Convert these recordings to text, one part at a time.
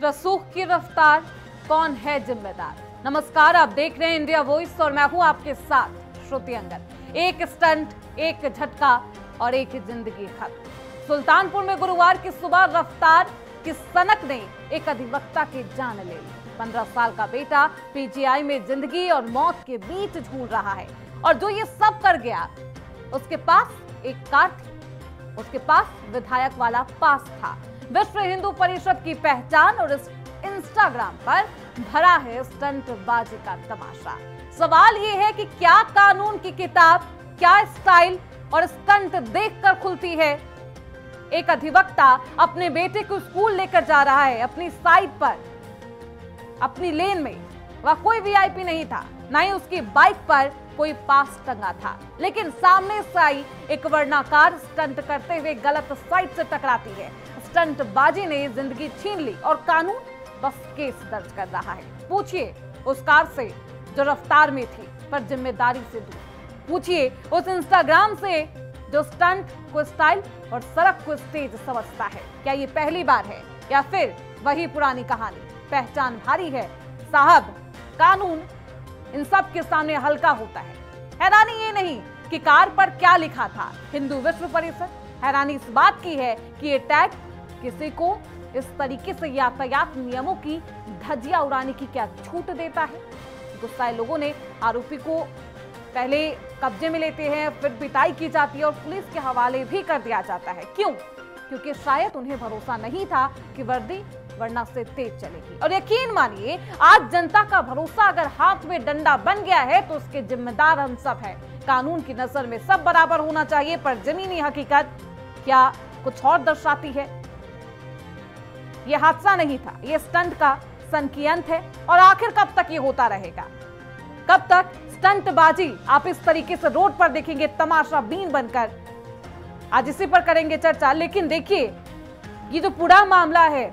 रसूख की रफ्तार, कौन है जिम्मेदार। नमस्कार, आप देख रहे हैं इंडिया वॉइस और मैं हूं आपके साथ श्रुति अंगद। एक स्टंट, एक झटका और एक जिंदगी खत्म। सुल्तानपुर में गुरुवार की सुबह रफ्तार की सनक ने एक अधिवक्ता की जान ले ली। 15 साल का बेटा पीजीआई में जिंदगी और मौत के बीच झूल रहा है और जो ये सब कर गया, उसके पास एक कार थी, उसके पास विधायक वाला पास था। विश्व हिंदू परिषद की पहचान और इस इंस्टाग्राम पर भरा है स्टंटबाजी का तमाशा। सवाल ये है कि क्या कानून की किताब, क्या स्टाइल और स्टंट देखकर खुलती है। एक अधिवक्ता अपने बेटे को स्कूल लेकर जा रहा है, अपनी साइड पर, अपनी लेन में। वह कोई वीआईपी नहीं था, ना ही उसकी बाइक पर कोई पास टंगा था, लेकिन सामने से आई एक वर्णाकार स्टंट करते हुए गलत साइड से टकराती है। स्टंटबाजी ने जिंदगी छीन ली और कानून बस केस दर्ज कर रहा है। पूछिए उस कार से जो रफ्तार में थी पर जिम्मेदारी से दूर। पूछिए उस इंस्टाग्राम से जो स्टंट को स्टाइल और सड़क को स्टेज समझता है। क्या ये पहली बार है या फिर वही पुरानी कहानी। पहचान भारी है साहब, कानून इन सब के सामने हल्का होता है। हैरानी ये नहीं कि कार पर क्या लिखा था, हिंदू विश्व परिषद। हैरानी इस बात की है कि ये टैग किसी को इस तरीके से यातायात नियमों की धज्जियां उड़ाने की क्या छूट देता है। गुस्साए लोगों ने आरोपी को पहले कब्जे में लेते हैं, फिर पिटाई की जाती है और पुलिस के हवाले भी कर दिया जाता है। क्यों? क्योंकि शायद उन्हें भरोसा नहीं था कि वर्दी वरना से तेज चलेगी। और यकीन मानिए, आज जनता का भरोसा अगर हाथ में डंडा बन गया है तो उसके जिम्मेदार हम सब हैं। कानून की नजर में सब बराबर होना चाहिए, पर जमीनी हकीकत क्या कुछ और दर्शाती है। यह हादसा नहीं था, यह स्टंट का संकीर्तन है। और आखिर कब तक ये होता रहेगा? कब तक स्टंटबाजी आप इस तरीके से रोड पर देखेंगे तमाशा बीन बनकर? आज इसी पर करेंगे चर्चा। लेकिन देखिए, ये जो पूरा मामला है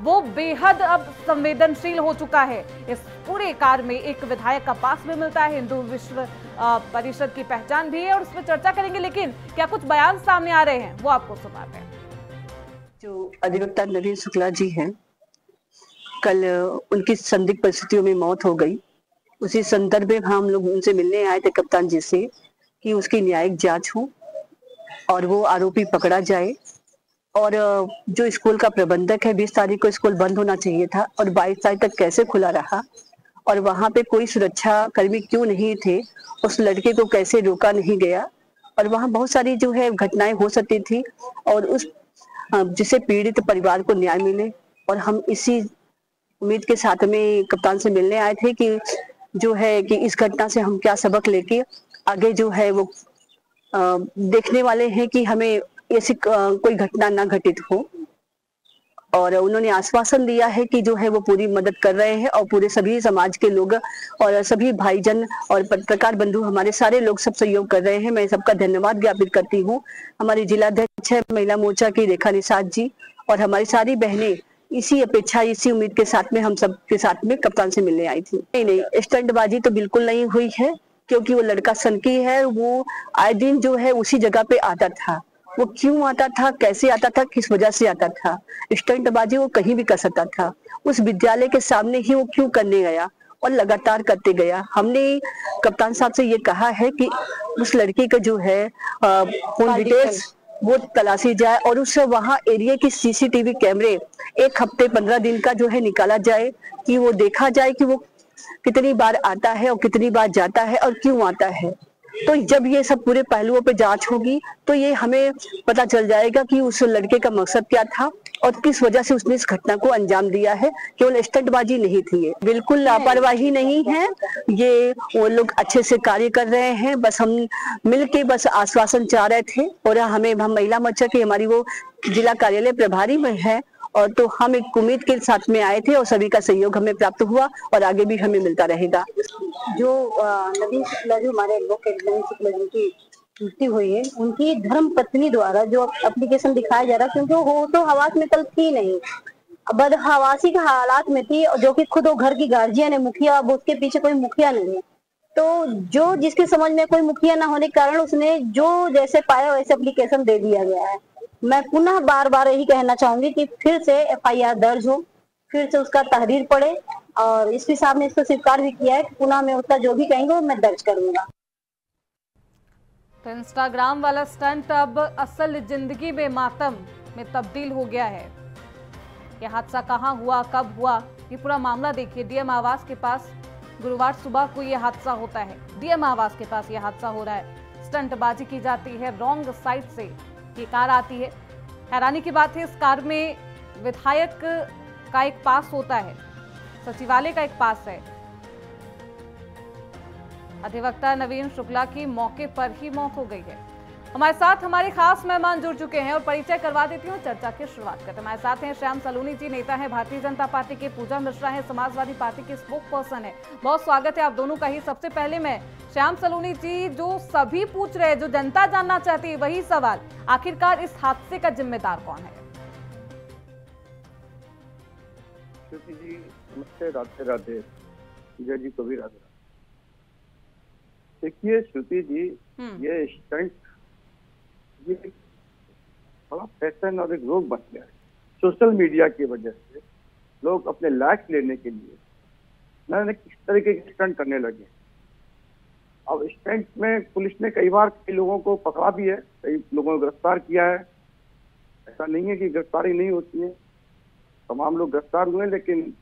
वो बेहद अब संवेदनशील हो चुका है। इस पूरे कार में एक विधायक का पास भी मिलता है, हिंदू विश्व परिषद की पहचान भी है और उस पर चर्चा करेंगे। लेकिन क्या कुछ बयान सामने आ रहे हैं, वो आपको सुनाते हैं। जो अधिवक्ता नवीन शुक्ला जी हैं, कल उनकी संदिग्ध परिस्थितियों में मौत हो गई। उसी संदर्भ में हम लोग उनसे मिलने आए थे कप्तान जी से कि उसकी न्यायिक जांच हो और वो आरोपी पकड़ा जाए। और जो स्कूल का प्रबंधक है, 20 तारीख को स्कूल बंद होना चाहिए था और 22 तारीख तक कैसे खुला रहा और वहां पे कोई सुरक्षा कर्मी क्यों नहीं थे, उस लड़के को कैसे रोका नहीं गया। और वहां बहुत सारी जो है घटनाएं हो सकती थी और उस जिसे पीड़ित परिवार को न्याय मिले। और हम इसी उम्मीद के साथ में कप्तान से मिलने आए थे कि जो है कि इस घटना से हम क्या सबक लेके आगे जो है वो देखने वाले हैं कि हमें ऐसी कोई घटना ना घटित हो। और उन्होंने आश्वासन दिया है कि जो है वो पूरी मदद कर रहे हैं और पूरे सभी समाज के लोग और सभी भाईजन और पत्रकार बंधु, हमारे सारे लोग सब सहयोग कर रहे हैं। मैं सबका धन्यवाद ज्ञापित करती हूँ। हमारी जिलाध्यक्ष है महिला मोर्चा की रेखा निषाद जी और हमारी सारी बहनें इसी अपेक्षा, इसी उम्मीद के साथ में हम सब के साथ में कप्तान से मिलने आई थी। नहीं, स्टंटबाजी तो बिल्कुल नहीं हुई है, क्योंकि वो लड़का सनकी है। वो आए दिन जो है उसी जगह पे आता था। वो क्यों आता था, कैसे आता था, किस वजह से आता था, स्टंटबाजी वो कहीं भी कर सकता था। उस विद्यालय के सामने ही वो क्यों करने गया और लगातार करते गया। हमने कप्तान साहब से ये कहा है कि उस लड़की का जो है फोन डिटेल्स वो तलाशी जाए और उस वहाँ एरिया की सीसीटीवी कैमरे 1 हफ्ते 15 दिन का जो है निकाला जाए, कि वो देखा जाए कि वो कितनी बार आता है और कितनी बार जाता है और क्यों आता है। तो जब ये सब पूरे पहलुओं पे जांच होगी तो ये हमें पता चल जाएगा कि उस लड़के का मकसद क्या था और किस वजह से उसने इस घटना को अंजाम दिया है। केवल स्टंटबाजी नहीं थी ये, बिल्कुल लापरवाही नहीं है। ये वो लोग अच्छे से कार्य कर रहे हैं। बस हम मिलके बस आश्वासन चाह रहे थे। और हम महिला मोर्चा की हमारी वो जिला कार्यालय प्रभारी में है और तो हम एक उम्मीद के साथ में आए थे और सभी का सहयोग हमें प्राप्त हुआ और आगे भी हमें मिलता रहेगा। जो नवीन शुक्ला जी, हमारे एडवोकेट नवीन शुक्ला जी की मृत्यु हुई है, उनकी धर्म पत्नी द्वारा जो एप्लीकेशन दिखाया जा रहा है, क्योंकि वो तो हवास में कल थी नहीं, बदहवासी के हालात में थी, जो कि खुद वो घर की गार्जियन है, मुखिया, अब उसके पीछे कोई मुखिया नहीं है। तो जो जिसके समझ में कोई मुखिया ना होने के कारण उसने जो जैसे पाया वैसे एप्लीकेशन दे दिया गया है। मैं पुनः बार बार यही कहना चाहूंगी कि फिर से एफआईआर दर्ज हो फिर से उसका तहरीर पड़े और एसपी साहब ने इसको स्वीकार भी किया है कि पुनः में उसका जो भी कहेंगे वो मैं दर्ज करूंगा। तो इंस्टाग्राम वाला स्टंट अब असल जिंदगी में मातम में तब्दील हो गया है। यह हादसा कहां हुआ, कब हुआ, ये पूरा मामला देखिए। डीएम आवास के पास गुरुवार सुबह को यह हादसा होता है। डीएम आवास के पास यह हादसा हो रहा है। स्टंटबाजी की जाती है, रॉन्ग साइड से ये कार आती है। हैरानी की बात है, इस कार में विधायक का एक पास होता है, सचिवालय का एक पास है। अधिवक्ता नवीन शुक्ला की मौके पर ही मौत हो गई है। हमारे साथ हमारे खास मेहमान जुड़ चुके हैं और परिचय करवा देती हूँ, चर्चा की शुरुआत करते हैं। हमारे साथ हैं श्याम सलूनी जी, नेता हैं भारतीय जनता पार्टी के। पूजा मिश्रा है, समाजवादी पार्टी के स्पोक पर्सन है। बहुत स्वागत है आप दोनों का ही। सबसे पहले मैं श्याम सलूनी जी, जो सभी पूछ रहे हैं, जो जनता जानना चाहती है, वही सवाल, आखिरकार इस हादसे का जिम्मेदार कौन है? श्रुति जी नमस्ते, राधे राधे। विजय जी को भी राधे राधे। देखिए श्रुति जी, ये स्टंट ये बड़ा फैशन और एक रोग बन गया है। सोशल मीडिया की वजह से लोग अपने लाइक्स लेने के लिए नए किस तरीके के स्टंट करने लगे। अब स्टंट में पुलिस ने कई बार कई लोगों को पकड़ा भी है, कई लोगों को गिरफ्तार किया है। ऐसा नहीं है कि गिरफ्तारी नहीं होती है, तमाम लोग गिरफ्तार हुए। लेकिन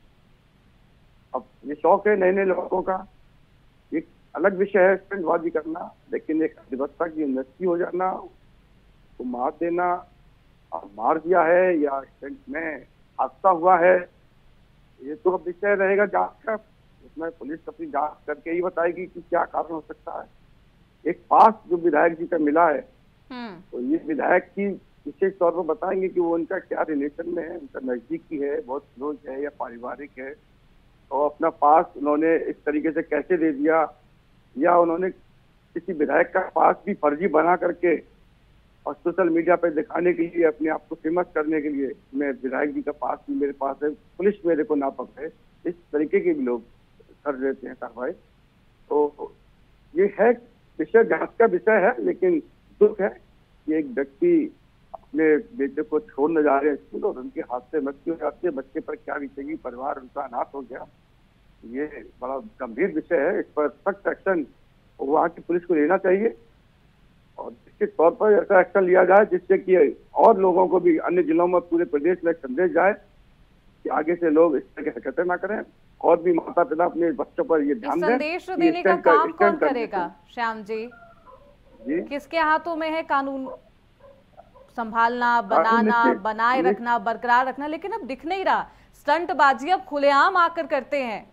अब ये शौक है नए नए लोगों का, एक अलग विषय है स्टंटबाजी करना। लेकिन एक अधिवक्ता की मृत्यु हो जाना, तो मार देना, और मार दिया है या स्टंट में हादसा हुआ है, ये तो अब विषय रहेगा जांच का। उसमें पुलिस अपनी जांच करके ही बताएगी कि क्या कारण हो सकता है। एक पास जो विधायक जी का मिला है, तो ये विधायक की विशेष तौर पर बताएंगे कि वो उनका क्या रिलेशन में है, उनका नजदीकी है, बहुत क्लोज है या पारिवारिक है। तो अपना पास उन्होंने इस तरीके से कैसे दे दिया, या उन्होंने किसी विधायक का पास भी फर्जी बना करके और सोशल मीडिया पे दिखाने के लिए, अपने आप को फेमस करने के लिए, मैं विधायक जी का पास भी मेरे पास है, पुलिस मेरे को ना पकड़े, इस तरीके के भी लोग कर देते हैं कार्रवाई। तो ये है विषय, जांच का विषय है। लेकिन दुख है कि एक व्यक्ति अपने बेटे को छोड़ न जा रहे स्कूल और उनके हाथ से मृत्यु हो जाती है। बच्चे पर क्या बीतेगी, परिवार उनका अनाथ हो गया। ये बड़ा गंभीर विषय है, इस पर सख्त एक्शन वहाँ की पुलिस को लेना चाहिए और निश्चित तौर पर ऐसा एक्शन लिया जाए जिससे कि और लोगों को भी, अन्य जिलों में, पूरे प्रदेश में संदेश जाए कि आगे से लोग इस तरह की हरकतें ना करें और भी माता पिता अपने बच्चों पर ये ध्यान दें। संदेश देने का काम कौन करेगा श्याम जी? किसके हाथों में है कानून संभालना, बनाना, बनाए रखना, बरकरार रखना? लेकिन अब दिख नहीं रहा। स्टंटबाजी अब खुलेआम आकर करते हैं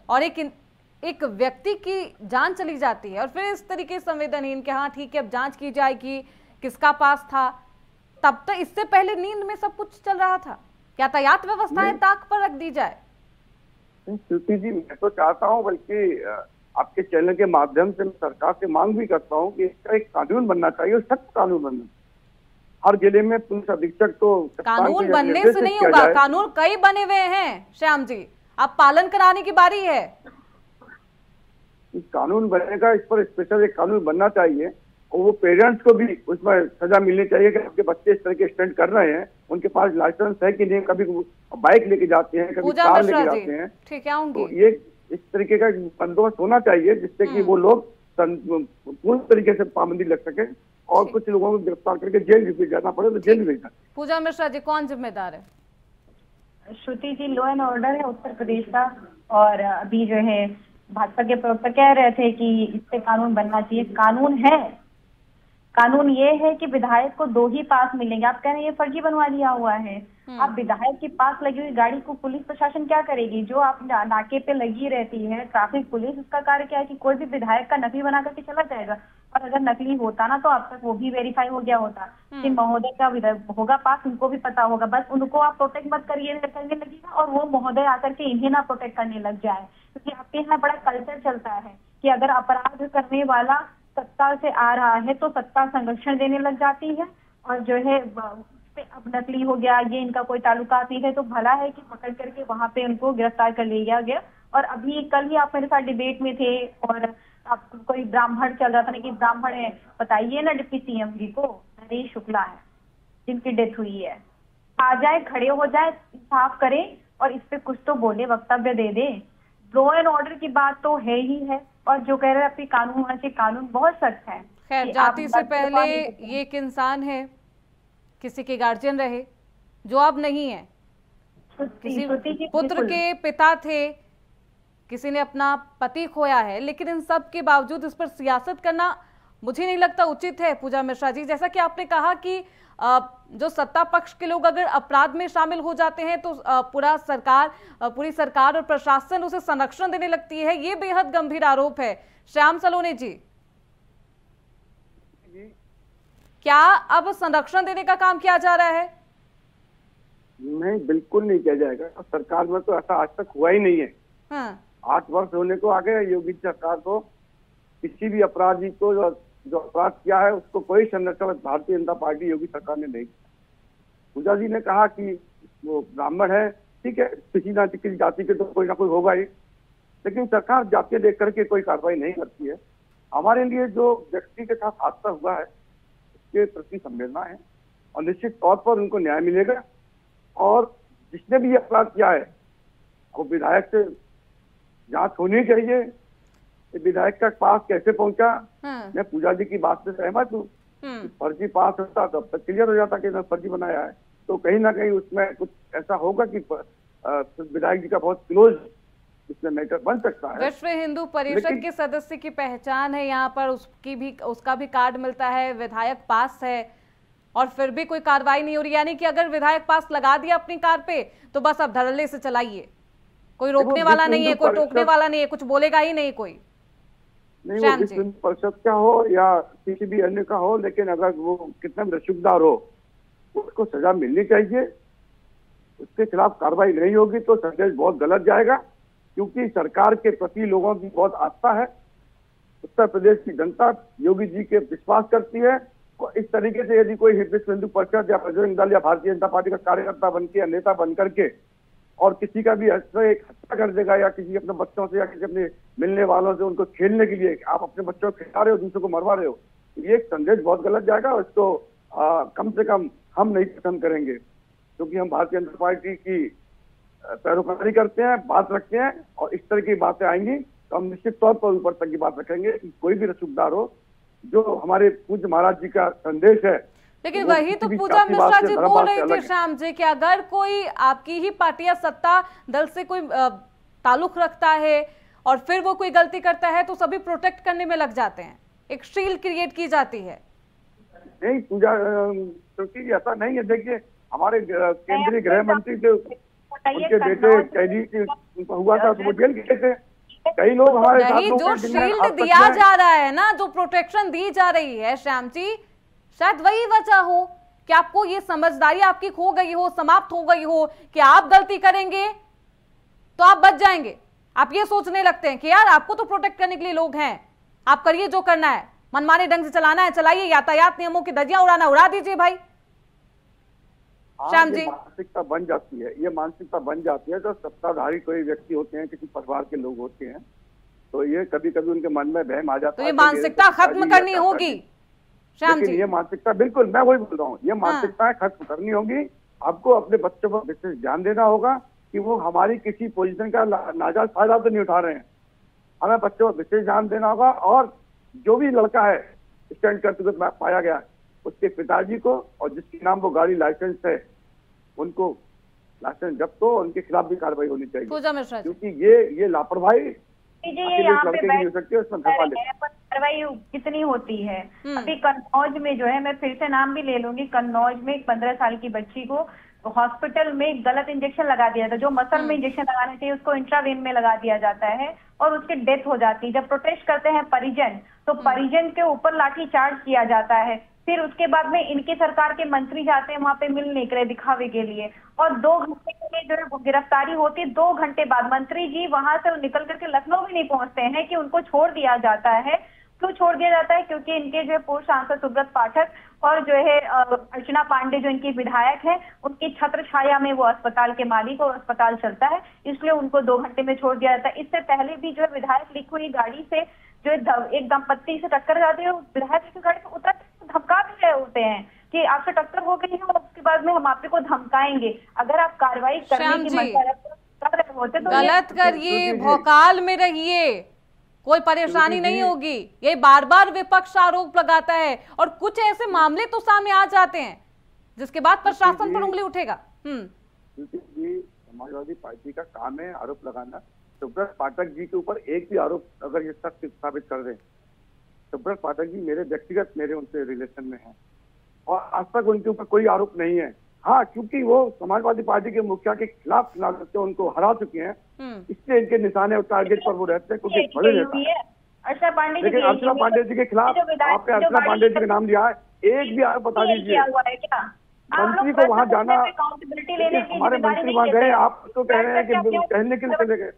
और एक व्यक्ति की जान चली जाती है और फिर इस तरीके संवेदनहीन कि हाँ ठीक है अब जांच की जाएगी, किसका पास था। तब तक इससे पहले नींद में सब कुछ चल रहा था। यातायात व्यवस्थाएं ताक पर रख दी जाए। श्रुति जी, मैं तो चाहता हूँ, बल्कि आपके चैनल के माध्यम से मैं सरकार से मांग भी करता हूँ कि इसका एक कानून बनना चाहिए और सख्त कानून बनना चाहिए। हर जिले में पुलिस अधीक्षक को कानून बनने से नहीं होगा, कानून कई बने हुए हैं श्याम जी, आप पालन कराने की बारी है। कानून बनेगा, इस पर स्पेशल एक कानून बनना चाहिए और वो पेरेंट्स को भी उसमें सजा मिलनी चाहिए कि आपके बच्चे इस तरह के स्टंट कर रहे हैं, उनके पास लाइसेंस है कि नहीं, कभी बाइक लेके जाते हैं, कभी कार लेके जाते हैं। ठीक है, तो ये इस तरीके का बंदोबस्त होना चाहिए जिससे कि वो लोग पूर्ण तरीके से पाबंदी लग सके और कुछ लोगों को गिरफ्तार करके जेल भी जाना पड़े तो जेल भी भेजना। पूजा मिश्रा जी, कौन जिम्मेदार है? श्रुति जी, लॉ एंड ऑर्डर है उत्तर प्रदेश का और अभी जो है भाजपा के प्रवक्ता कह रहे थे कि इस पे कानून बनना चाहिए। कानून है, कानून ये है कि विधायक को 2 ही पास मिलेंगे। आप कह रहे हैं ये फर्जी बनवा लिया हुआ है। आप विधायक के पास लगी हुई गाड़ी को पुलिस प्रशासन क्या करेगी? जो आप नाके पे लगी रहती है ट्रैफिक पुलिस, उसका कार्य क्या है कि कोई भी विधायक का नकली बना करके चला जाएगा। और अगर नकली होता ना तो अब तक वो भी वेरीफाई हो गया होता। जिन महोदय का होगा पास, उनको भी पता होगा, बस उनको आप प्रोटेक्ट मत करने लगेगा और वो महोदय आकर के इन्हें ना प्रोटेक्ट करने लग जाए। क्योंकि आपके यहाँ बड़ा कल्चर चलता है कि अगर अपराध करने वाला सत्ता से आ रहा है तो सत्ता संरक्षण देने लग जाती है और जो है अब नकली हो गया, ये इनका कोई ताल्लुकात नहीं है, तो भला है कि पकड़ करके वहां पे उनको गिरफ्तार कर लिया गया। और अभी कल ही आप मेरे साथ डिबेट में थे और आप कोई ब्राह्मण चल रहा था ना कि ब्राह्मण है, बताइए ना डिप्टी सीएम जी को, नरेश शुक्ला है जिनकी डेथ हुई है, आ जाए, खड़े हो जाए, इंसाफ करें और इस पे कुछ तो बोले, वक्तव्य दे दे। लॉ एंड ऑर्डर की बात तो है ही है, और जो कह रहे हैं अपनी कानून होना चाहिए, कानून बहुत सख्त है। खैर, जाति से पहले ये एक इंसान है, किसी के गार्जियन रहे जो अब नहीं है, किसी पुत्र के पिता थे, किसी ने अपना पति खोया है, लेकिन इन सब के बावजूद इस पर सियासत करना मुझे नहीं लगता उचित है। पूजा मिश्रा जी, जैसा कि आपने कहा कि जो सत्ता पक्ष के लोग अगर अपराध में शामिल हो जाते हैं तो पूरी सरकार और प्रशासन उसे संरक्षण देने लगती है, ये बेहद गंभीर आरोप है। श्याम सलोने जी, क्या अब संरक्षण देने का काम किया जा रहा है? नहीं, बिल्कुल नहीं किया जाएगा। सरकार में तो ऐसा आज तक हुआ ही नहीं है। हाँ। 8 वर्ष होने को आ गए योगी सरकार को। किसी भी अपराधी को जो अपराध किया है उसको कोई संरक्षण भारतीय जनता पार्टी योगी सरकार ने नहीं किया। पूजा जी ने कहा कि वो ब्राह्मण है, ठीक है, किसी ना किसी जाति के तो कोई ना कोई होगा ही, लेकिन सरकार जाति देख करके कोई कार्रवाई नहीं करती है। हमारे लिए जो व्यक्ति के साथ हादसा हुआ है उसके प्रति संवेदना है और निश्चित तौर पर उनको न्याय मिलेगा। और जिसने भी ये अपराध किया है वो विधायक से जांच होनी चाहिए। विधायक का पास कैसे पहुंचा, मैं पूजा जी की बात से सहमत हूँ। फर्जी पास होता तो अब तक क्लियर हो जाता कि फर्जी बनाया है, तो कहीं ना कहीं उसमें कुछ ऐसा होगा कि विधायक जी का बहुत क्लोज इसमें मैटर बन सकता है। विश्व हिंदू परिषद के सदस्य की पहचान है यहाँ पर, उसका भी कार्ड मिलता है, विधायक पास है, और फिर भी कोई कार्रवाई नहीं हो रही। यानी कि अगर विधायक पास लगा दिया अपनी कार पे तो बस अब धड़ल्ले से चलाइए, कोई रोकने वाला नहीं है, कोई टोकने वाला नहीं है, कुछ बोलेगा ही नहीं कोई। नहीं, वो विश्व हिंदू परिषद का हो या किसी भी अन्य का हो, लेकिन अगर वो कितना भी रसूखदार हो उसको सजा मिलनी चाहिए। उसके खिलाफ कार्रवाई नहीं होगी तो संदेश बहुत गलत जाएगा, क्योंकि सरकार के प्रति लोगों की बहुत आस्था है। उत्तर प्रदेश की जनता योगी जी के विश्वास करती है। इस तरीके से यदि कोई विश्व हिंदू परिषद या बजरंग दल या भारतीय जनता पार्टी का कार्यकर्ता बन के या नेता बन करके और किसी का भी एक हत्या कर देगा या किसी अपने बच्चों से या किसी अपने मिलने वालों से उनको खेलने के लिए आप अपने बच्चों को खिला रहे हो, दूसरों को मरवा रहे हो, ये एक संदेश बहुत गलत जाएगा। और इसको कम से कम हम नहीं पसंद करेंगे, क्योंकि हम भारतीय जनता पार्टी की पैरोकारी करते हैं, बात रखते हैं, और इस तरह की बातें आएंगी तो हम निश्चित तौर पर ऊपर तक की बात रखेंगे कि कोई भी रसूखदार हो। जो हमारे पूज्य महाराज जी का संदेश है, लेकिन वही तो पूजा मिश्रा जी बोल रही थी श्याम जी कि अगर कोई आपकी ही पार्टी या सत्ता दल से कोई ताल्लुक रखता है और फिर वो कोई गलती करता है तो सभी प्रोटेक्ट करने में लग जाते हैं, एक शील्ड क्रिएट की जाती है। नहीं पूजा, क्योंकि ऐसा नहीं है। देखिए, हमारे केंद्रीय गृह मंत्री थे, उनके बेटे कैदी हुआ था तो वो जेल गए थे। कई लोग हमारे नहीं, जो शील्ड दिया जा रहा है ना, जो प्रोटेक्शन दी जा रही है श्याम जी, शायद वही वजह हो कि आपको ये समझदारी आपकी खो गई हो, समाप्त हो गई हो कि आप गलती करेंगे तो आप बच जाएंगे। आप ये सोचने लगते हैं कि यार आपको तो प्रोटेक्ट करने के लिए लोग हैं, आप करिए जो करना है, मनमाने ढंग से चलाना है चलाइए, यातायात नियमों की धज्जियां उड़ाना उड़ा दीजिए भाई। श्याम जी, मानसिकता बन जाती है, ये मानसिकता बन जाती है। जो सत्ताधारी कोई व्यक्ति होते हैं, किसी परिवार के लोग होते हैं, तो ये कभी कभी उनके मन में वहम आ जाता है। तो ये मानसिकता खत्म करनी होगी श्याम जी। ये मानसिकता, बिल्कुल मैं वही बोल रहा हूँ, ये मानसिकता खत्म करनी होगी। आपको अपने बच्चों पर विशेष ध्यान देना होगा कि वो हमारी किसी पोजीशन का नाजायज फायदा तो नहीं उठा रहे हैं। हमें बच्चों पर विशेष ध्यान देना होगा। और जो भी लड़का है स्टैंड करते हुए पाया गया, उसके पिताजी को और जिसके नाम वो गाड़ी लाइसेंस है, उनको लाइसेंस जब्त हो, उनके खिलाफ भी कार्रवाई होनी चाहिए, क्योंकि ये लापरवाही कार्रवाई कितनी होती है। अभी कन्नौज में जो है, मैं फिर से नाम भी ले लूंगी, कन्नौज में एक 15 साल की बच्ची को हॉस्पिटल में गलत इंजेक्शन लगा दिया था। जो मसल में इंजेक्शन लगाना चाहिए उसको इंट्रावेन में लगा दिया जाता है और उसकी डेथ हो जाती है। जब प्रोटेस्ट करते हैं परिजन, तो परिजन के ऊपर लाठी चार्ज किया जाता है। फिर उसके बाद में इनकी सरकार के मंत्री जाते हैं वहां पे मिलने के लिए, दिखावे के लिए, और 2 घंटे के लिए जो है गिरफ्तारी होती है। 2 घंटे बाद मंत्री जी वहां से निकल करके लखनऊ भी नहीं पहुंचते हैं कि उनको छोड़ दिया जाता है। क्यों छोड़ दिया जाता है? क्योंकि इनके जो है पूर्व सांसद सुब्रत पाठक और जो है अर्चना पांडे जो इनकी विधायक है, उनकी छत्र छाया में वो अस्पताल के मालिक और अस्पताल चलता है, इसलिए उनको 2 घंटे में छोड़ दिया जाता है। इससे पहले भी जो है विधायक लिखी हुई गाड़ी से जो एक दंपत्ति से टक्कर जाती है, विधायक की गाड़ी से उतर धमका भी रहे होते हैं कि आपसे टक्कर हो गई है और उसके बाद में हम आपको धमकाएंगे। अगर आप कार्रवाई करने की मंशा रखते होते तो गलत करिए, भौकाल में रहिए, कोई परेशानी नहीं होगी। ये बार बार विपक्ष आरोप लगाता है और कुछ ऐसे मामले तो सामने आ जाते हैं जिसके बाद प्रशासन पर उंगली उठेगा। समाजवादी पार्टी का काम है आरोप लगाना। सुब्रत पाठक जी के ऊपर एक भी आरोप अगर ये सत्य साबित कर दे, सुब्रत पाठक जी मेरे उनसे रिलेशन में है और आज तक उनके ऊपर कोई आरोप नहीं है। हाँ, क्योंकि वो समाजवादी पार्टी के मुखिया के खिलाफ चुनाव लड़ते उनको हरा चुके हैं, इसलिए इनके निशाने और टारगेट पर वो रहते हैं, क्योंकि बड़े रहता है। लेकिन अर्चना पांडे जी के खिलाफ आपने अर्चना पांडे जी का नाम लिया है, एक भी आरोप बता दीजिए। मंत्री को वहाँ जाना, हमारे मंत्री वहाँ गए, आप तो कह रहे हैं कि कहने के लिए चले गए।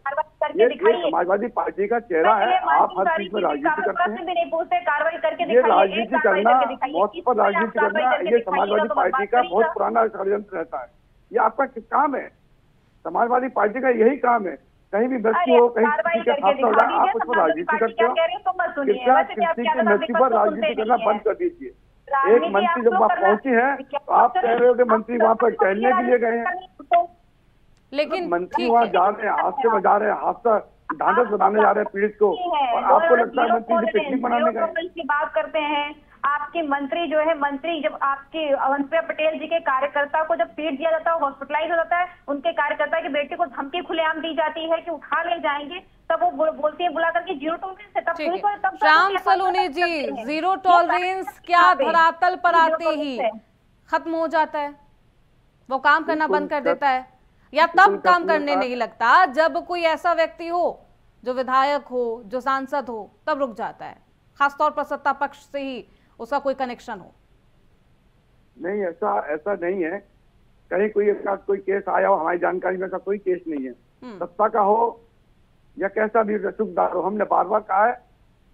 ये समाजवादी पार्टी का चेहरा है, आप हर चीज में राजनीति करते हैं। ये राजनीति करना, मौत पर राजनीति करना, ये समाजवादी पार्टी का बहुत पुराना षड्यंत्र रहता है। ये आपका काम है, समाजवादी पार्टी का यही काम है। कहीं भी मृत्यु हो, कहीं किसी के हादसा हो जाए, आप उस पर राजनीति करते हो। कृपया किसी की मृत्यु पर राजनीति करना बंद कर दीजिए। एक मंत्री जब वहाँ पहुंची है तो आप कह रहे हो कि मंत्री वहाँ पर टहलने के लिए गए हैं, लेकिन मंत्री वहाँ जा रहे हैं, हादसे में जा रहे हैं, हादसा ढांढस बनाने जा रहे हैं पीड़ित को, और आपको लगता है मंत्री जी पिकनिक मनाने गए। की बात करते हैं, आपके मंत्री जो है, मंत्री जब आपके अनुप्रिया पटेल जी के कार्यकर्ता को जब पीट दिया जाता है, हॉस्पिटलाइज हो जाता है, उनके कार्यकर्ता की बेटी को धमकी खुलेआम दी जाती है कि उठा ले जाएंगे, तब वो बोलती है बुला करके जीरो टॉलरेंस है। तब श्याम सलोनी जी, जीरो टॉलरेंस क्या धरातल पर आते ही खत्म हो जाता है? वो काम करना बंद कर देता है, या तब काम करने नहीं लगता जब कोई ऐसा व्यक्ति हो जो विधायक हो, जो सांसद हो, तब रुक जाता है, खासतौर पर सत्ता पक्ष से ही उसका कोई कनेक्शन हो? नहीं, ऐसा नहीं है। कहीं कोई केस आया हो, हमारी जानकारी में ऐसा कोई केस नहीं है। सत्ता का हो या कैसा भी रसूखदार हो, हमने बार बार कहा है,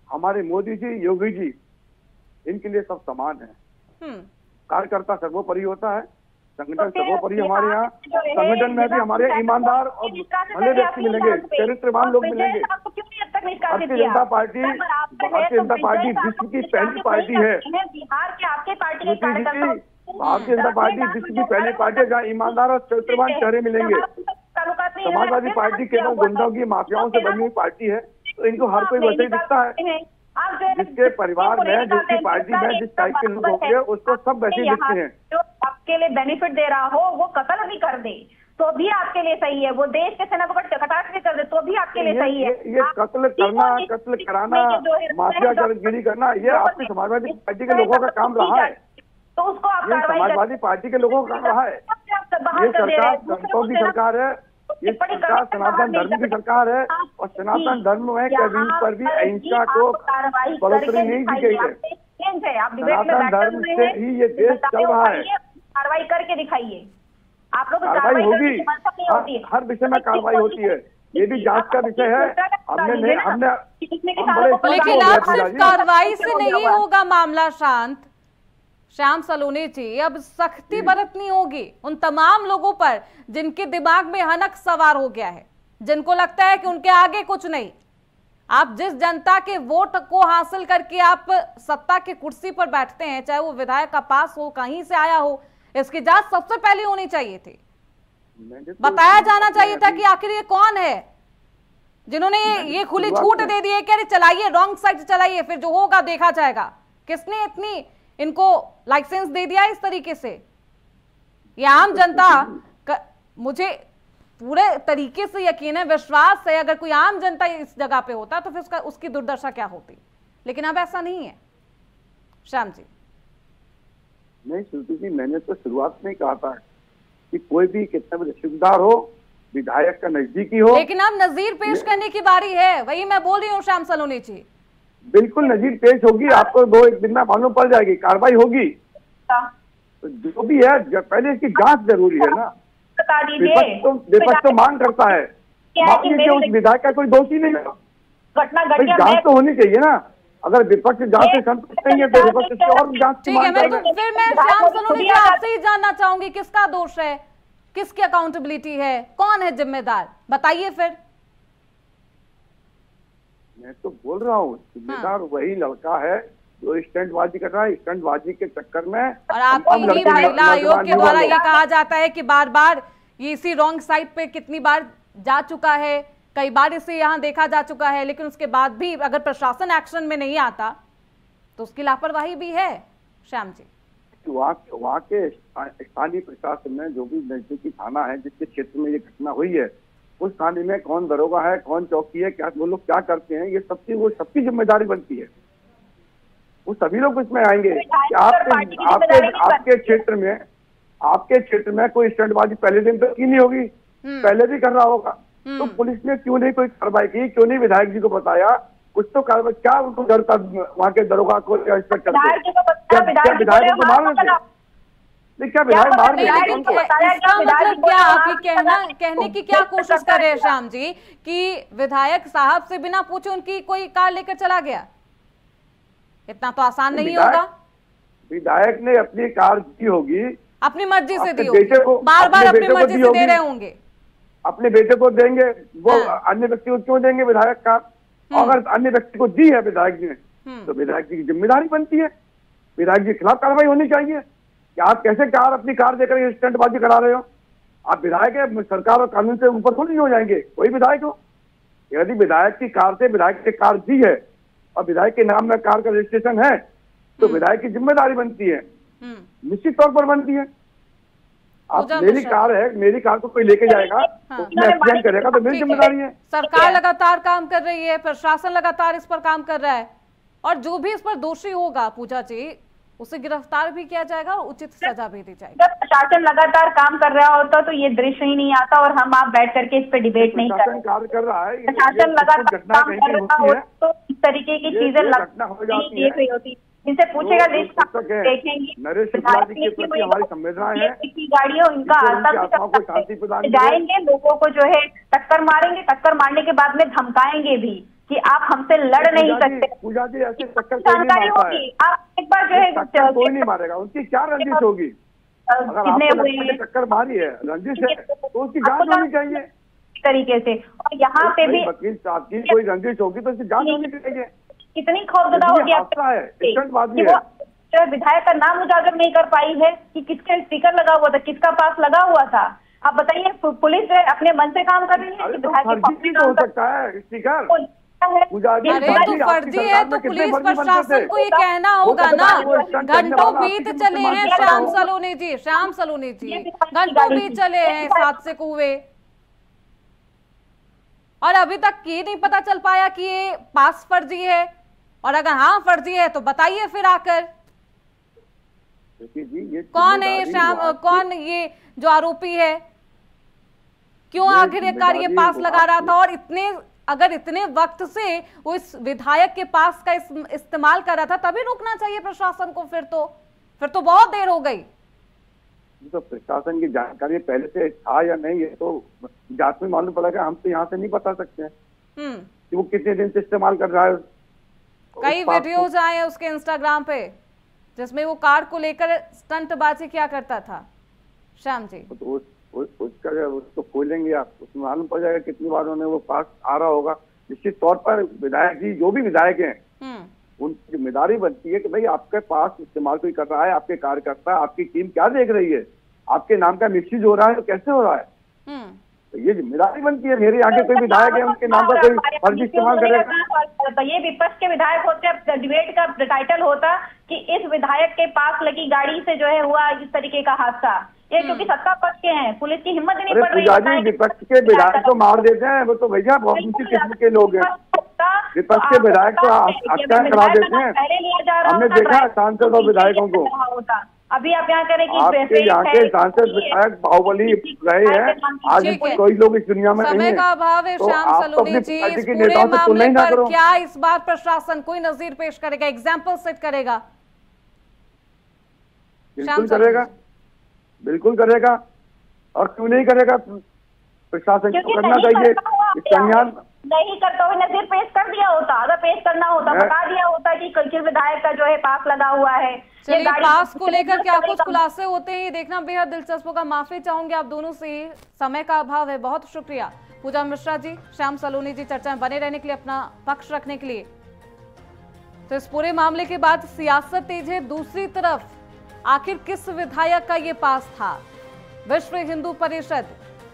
हमारे मोदी जी, योगी जी, इनके लिए सब समान है। कार्यकर्ता सर्वोपरि होता है, संगठन सर्वोपरि। हमारे यहाँ संगठन में भी हमारे ईमानदार और भले व्यक्ति मिलेंगे, चरित्रवान लोग मिलेंगे। भारतीय जनता पार्टी विश्व की पहली पार्टी है। बिहार के आपके पार्टी के भारतीय जनता पार्टी विश्व की पहली पार्टी है जहाँ ईमानदार और चरित्रवान चेहरे मिलेंगे। समाजवादी पार्टी केवल गुंडों की माफियाओं से बनी हुई पार्टी है, तो इनको हर कोई वैसे ही दिखता है। जिसके परिवार में, जिसकी पार्टी में जिस टाइप के लोग होते हैं, उसको सब वैसे ही दिखते हैं। जो आपके लिए बेनिफिट दे रहा हो, वो कत्ल भी कर दे तो भी आपके लिए सही है, वो देश के सेना पकड़ कटाक्ष भी कर दे तो भी आपके लिए सही है। ये कत्ल करना, कत्ल कराना, माफियागिरी करना, ये आपकी समाजवादी पार्टी के लोगों का काम रहा है। तो उसको आप समाजवादी पार्टी के लोगों का काम रहा है। ये सरकार संतों की सरकार है, ये सरकार सनातन धर्म की सरकार है, और सनातन धर्म में कभी पर भी अहिंसा को बढ़ोतरी नहीं दी गई है। सनातन धर्म से ही ये देश चल रहा है। कार्रवाई करके दिखाइए। आप लोग कार्रवाई होगी, हर विषय में कार्रवाई होती है, ये भी जांच का विषय है। हमने लेकिन अब सिर्फ कार्रवाई से नहीं होगा मामला शांत। श्याम सलोनी जी, अब सख्ती बरतनी होगी उन तमाम लोगों पर जिनके दिमाग में हनक सवार हो गया है, जिनको लगता है कि उनके आगे कुछ नहीं। आप जिस जनता के वोट को हासिल करके आप सत्ता की कुर्सी पर बैठते हैं, चाहे वो विधायक का पास हो, कहीं से आया हो, इसकी जांच सबसे पहले होनी चाहिए थी। बताया जाना चाहिए था कि आखिर ये कौन है जिन्होंने ये खुली छूट दे दी है कि अरे चलाइए, रॉन्ग साइड चलाइए, फिर जो होगा देखा जाएगा। किसने इतनी इनको लाइसेंस दे दिया इस तरीके से? ये आम जनता मुझे पूरे तरीके से यकीन है, विश्वास है, अगर कोई आम जनता इस जगह पे होता तो फिर उसकी दुर्दशा क्या होती। लेकिन अब ऐसा नहीं है। श्याम जी, नहीं श्रुति जी, मैंने तो शुरुआत में कहा था कि कोई भी कितना भी रिश्तेदार हो, विधायक का नजदीकी हो, लेकिन अब नजीर पेश करने की बारी है। वही मैं बोल रही हूँ श्याम सलोनी जी, बिल्कुल नजीर पेश होगी। आपको 2-1 दिन में मालूम पड़ जाएगी, कार्रवाई होगी। तो जो भी है, पहले इसकी जांच जरूरी है ना। विपक्ष तो मांग करता है, मांगिए उस विधायक का कोई दोषी नहीं है, जांच तो होनी चाहिए ना। अगर विपक्ष जांच से संतुष्ट नहीं है तो विपक्ष से और जांच की मांग करें। फिर मैं श्याम सलोनी जी आपसे ही जानना चाहूंगी, किसका दोष है, किसकी अकाउंटेबिलिटी है, कौन है जिम्मेदार, बताइए फिर। मैं तो बोल रहा हूँ, जिम्मेदार वही लड़का है जो स्टंटबाजी कर रहा है। स्टंटबाजी के चक्कर में और आपकी ही महिला आयोग के द्वारा ये कहा जाता है कि बार बार ये इसी रॉन्ग साइड पे कितनी बार जा चुका है, कई बार इसे यहाँ देखा जा चुका है, लेकिन उसके बाद भी अगर प्रशासन एक्शन में नहीं आता तो उसकी लापरवाही भी है। श्याम जी, वहाँ के स्थानीय प्रशासन में जो भी नजदीकी थाना है जिसके क्षेत्र में ये घटना हुई है, उस थाने में कौन दरोगा है, कौन चौकी है, क्या वो लोग क्या करते हैं, ये सबकी जिम्मेदारी बनती है। वो सभी लोग इसमें आएंगे कि आपके क्षेत्र में कोई स्टंटबाजी पहले दिन तो की नहीं होगी, पहले भी कर रहा होगा, तो पुलिस ने क्यों नहीं कोई कार्रवाई की, क्यों नहीं विधायक जी को बताया कुछ तो कार्रवाई? क्या उनको डर था वहाँ के दरोगा को या इंस्पेक्टर को? क्या विधायक को मार रहे थे? क्या विधायक मार रहे थे उनको? मतलब क्या आप कहने की क्या कोशिश कर रहे हैं श्याम जी कि विधायक साहब से बिना पूछे उनकी कोई कार लेकर चला गया? इतना तो आसान नहीं होगा। विधायक ने अपनी कार दी होगी, अपनी मर्जी से दी होगी, बार बार अपनी मर्जी से दे रहे होंगे, अपने बेटे को देंगे, वो अन्य व्यक्ति को क्यों देंगे विधायक कार? अगर अन्य व्यक्ति को दी है विधायक जी ने तो विधायक जी की जिम्मेदारी बनती है, विधायक जी के खिलाफ कार्रवाई होनी चाहिए। कि आप कैसे अपनी कार देकर स्टंटबाजी करा रहे हो? आप विधायक है, सरकार और कानून से ऊपर थोड़ी हो जाएंगे, कोई विधायक हो। यदि विधायक की कार से विधायक की कार दी है और विधायक के नाम में कार का रजिस्ट्रेशन है तो विधायक की जिम्मेदारी बनती है, निश्चित तौर पर बनती है। आप मेरी कार है, मेरी कार को कोई लेके जाएगा तो उसमें एक्सीडेंट करेगा तो मेरी जिम्मेदारी है। सरकार लगातार काम कर रही है, प्रशासन लगातार इस पर काम कर रहा है, और जो भी इस पर दोषी होगा पूजा जी उसे गिरफ्तार भी किया जाएगा और उचित सजा भी दी जाएगी। जब प्रशासन लगातार काम कर रहा होता तो ये दृश्य ही नहीं आता और हम आप बैठ करके इस पे डिबेट नहीं कर कार्य कर रहा है। प्रशासन लगातार काम कर रहा हो तो इस तरीके की चीजें देख रही होती। इनसे पूछेगा देखेंगे नरेश शुक्ला जी के प्रति हमारी संवेदनाएं हैं, गाड़ियों इनका जाएंगे, लोगों को जो है टक्कर मारेंगे, टक्कर मारने के बाद में धमकाएंगे भी कि आप हमसे लड़ नहीं सकते। पूजा जी ऐसे टक्कर जानकारी होगी, आप एक बार जो है कोई नहीं मारेगा, उनकी क्या रंजिश होगी? अगर टक्कर मारी है, रंजिश है तो उसकी जांच होनी चाहिए तरीके से। और यहाँ पे भी वकील साहब की कोई रंजिश होगी तो उसकी जांच होनी चाहिए। कितनी खौफजदा होगी विधायक का नाम उजागर नहीं कर पाई है कि किसके स्टिकर लगा हुआ था, किसका पास लगा हुआ था। आप बताइए, पुलिस अपने मन से काम कर रही है कि विधायक हो सकता है स्टिकर? अरे तो फर्जी है तो पुलिस प्रशासन को ये कहना होगा ना। घंटों बीत चले हैं श्याम सलोनी जी, घंटों बीत चले हैं इस हादसे को हुए और अभी तक ये नहीं पता चल पाया कि ये पास फर्जी है, और अगर हाँ फर्जी है तो बताइए फिर आकर कौन है श्याम, कौन ये जो आरोपी है, क्यों आखिरकार ये पास लगा रहा था, और अगर इतने वक्त से वो इस विधायक के पास का इस्तेमाल कर रहा था तभी रुकना चाहिए प्रशासन को। फिर तो बहुत देर हो गई। तो प्रशासन की जानकारी पहले से था या नहीं ये तो जांच में मालूम पड़ेगा, हम तो यहाँ से नहीं बता सकते हैं कि वो कितने दिन से इस्तेमाल कर रहा है। कई वीडियोज आए हैं उसके इंस्टाग्राम पे जिसमें वो कार को लेकर स्टंटबाजी क्या करता था। श्याम जी तो उसको खोलेंगे आप, उसमें मालूम पड़ जाएगा कितनी बार उन्हें वो पास आ रहा होगा। निश्चित तौर पर विधायक जी जो भी विधायक हैं उनकी जिम्मेदारी बनती है कि भाई आपके पास इस्तेमाल कोई कर रहा है, आपके कार्यकर्ता, आपकी टीम क्या देख रही है, आपके नाम का मिसयूज हो रहा है तो कैसे हो रहा है, तो ये जिम्मेदारी बनती है। मेरे आगे कोई विधायक है उनके नाम का कोई फर्जी इस्तेमाल करेगा। ये विपक्ष के विधायक होते, डिबेट का टाइटल होता कि इस विधायक के पास लगी गाड़ी से जो है हुआ इस तरीके का हादसा। ये क्योंकि सत्ता पक्ष के हैं, पुलिस की हिम्मत नहीं पड़ रही है। विपक्ष के विधायक तो मार देते हैं, वो तो भैया बहुत ऊंची किस्म के लोग हैं। विपक्ष के विधायक तो हत्या करा देते हैं, हमने देखा सांसद और विधायकों को। अभी आप यहाँ करें कि आपके यहाँ के सांसद विधायक बाहुबली रहे हैं, आज कोई लोग इस दुनिया में नहीं है। समय का अभाव है श्याम सलोनी जी, इस पूरे मामले पर क्या इस बार प्रशासन कोई नजीर पेश करेगा, एग्जाम्पल सेट करेगा? बिल्कुल करेगा, बिल्कुल करेगा, और क्यों नहीं करेगा? प्रशासन को करना चाहिए। संज्ञान नहीं करता हुए नजर पेश कर दिया होता, अगर पेश करना होता बता दिया होता कि किस विधायक का जो है पास लगा हुआ है। चलिए पास को लेकर क्या कुछ खुलासे होते हैं देखना बेहद दिलचस्प होगा। माफी चाहूंगी आप दोनों से, समय का अभाव है। बहुत शुक्रिया पूजा मिश्रा जी, श्याम सलोनी जी चर्चा में बने रहने के लिए, अपना पक्ष रखने के लिए। तो इस पूरे मामले के बाद सियासत तेज है। दूसरी तरफ आखिर किस विधायक का ये पास था? विश्व हिंदू परिषद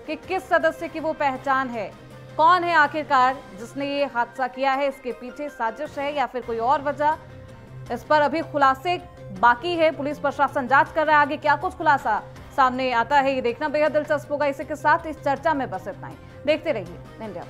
कि किस सदस्य की वो पहचान है, कौन है आखिरकार जिसने ये हादसा किया है, इसके पीछे साजिश है या फिर कोई और वजह, इस पर अभी खुलासे बाकी है। पुलिस प्रशासन जांच कर रहा है, आगे क्या कुछ खुलासा सामने आता है ये देखना बेहद दिलचस्प होगा। इसी के साथ इस चर्चा में बस इतना ही। देखते रहिए इंडिया।